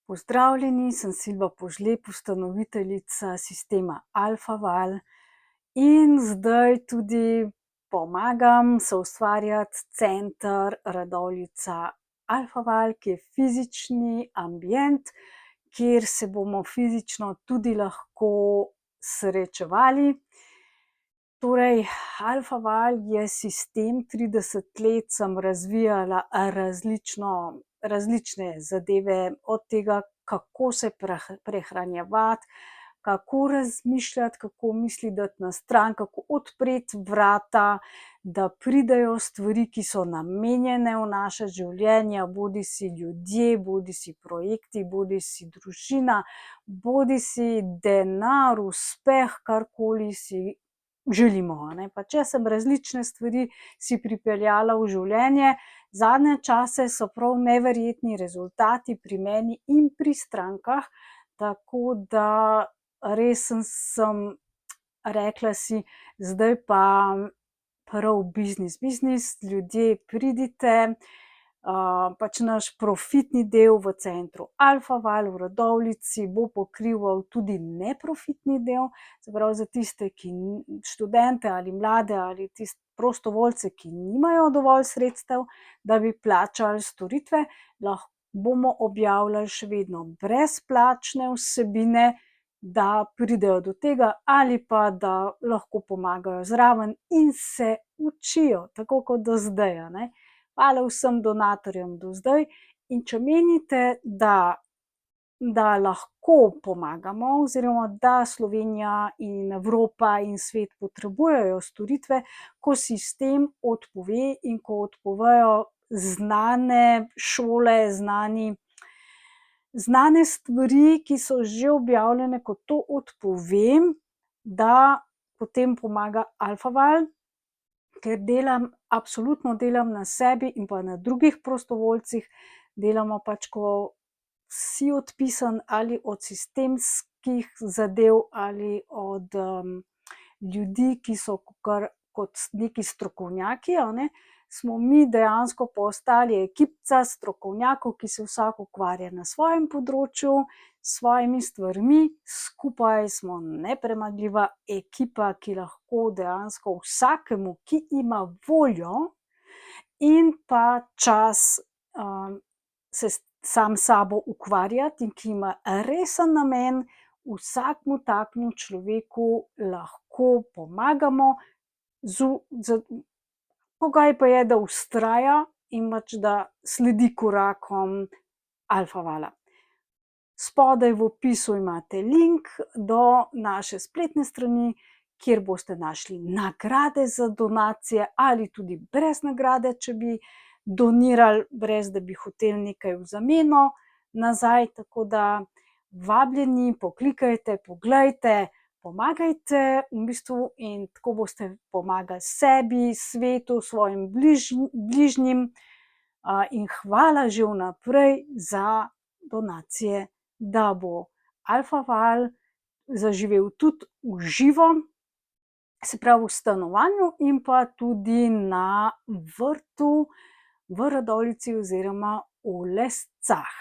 Pozdravljeni, sem Silva Požlep, ustanoviteljica sistema Alfa Val in zdaj tudi pomagam soustvarjati center Radovljica Alfa Val, ki je fizični ambient, kjer se bomo fizično tudi lahko srečevali. Torej, Alfa Val je sistem, 30 let sem razvijala različne zadeve, od tega, kako se prehranjevati, kako razmišljati, kako misliti dati na stran, kako odpreti vrata, da pridejo stvari, ki so namenjene v naša življenja, bodisi ljudje, bodisi projekti, bodisi družina, bodisi denar, uspeh, karkoli si želimo, a ne. Pač jaz sem različne stvari si pripeljala v življenje, zadnje čase so prav neverjetni rezultati pri meni in pri strankah, tako da res sem rekla si, zdaj pa prav biznis, ljudje pridite, pač naš profitni del v centru Alfa Val v Radovljici bo pokrival tudi neprofitni del, se pravi za tiste, študente ali mlade ali prostovoljce, ki nimajo dovolj sredstev, da bi plačali storitve, bomo objavljali še vedno brezplačne vsebine, da pridejo do tega ali pa da lahko pomagajo zraven in se učijo, tako kot do zdaj, a ne. Hvala vsem donatorjem do zdaj, in če menite, da lahko pomagamo oziroma da Slovenija in Evropa in svet potrebujejo storitve, ko sistem odpove in ko odpovejo znane šole, znane stvari, ki so že objavljene, ko to odpovem, da potem pomaga Alfa Val, ker absolutno delam na sebi in pa na drugih prostovoljcih, delamo pač, ko si odvisen ali od sistemskih zadev ali od ljudi, ki so kot neki strokovnjaki, a ne, smo mi dejansko postali ekipica strokovnjakov, ki se vsak ukvarja na svojem področju, s svojimi stvarmi, skupaj smo nepremagljiva ekipa, ki lahko dejansko vsakemu, ki ima voljo in pa čas, se sam s sabo ukvarjati in ki ima resen namen, vsakemu takemu človeku lahko pomagamo, pogoj pa je, da vztraja in pač da sledi korakom Alfa Vala. Spodaj v opisu imate link do naše spletne strani, kjer boste našli nagrade za donacije ali tudi brez nagrade, če bi donirali, brez da bi hoteli nekaj v zameno nazaj, tako da vabljeni, poklikajte, poglejte, pomagajte v bistvu in tako boste pomagali sebi, svetu, svojim bližnjim, in hvala že vnaprej za donacije, da bo Alfa Val zaživel tudi v živo, se pravi v stanovanju in pa tudi na vrtu v Radovljici oziroma v Lescah.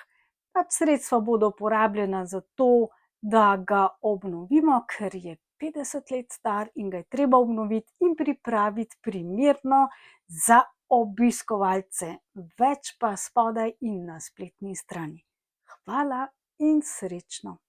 Pač sredstva bodo porabljena za to, da ga obnovimo, ker je 50 let star in ga je treba obnoviti in pripraviti primerno za obiskovalce. Več pa spodaj in na spletni strani. Hvala in srečno!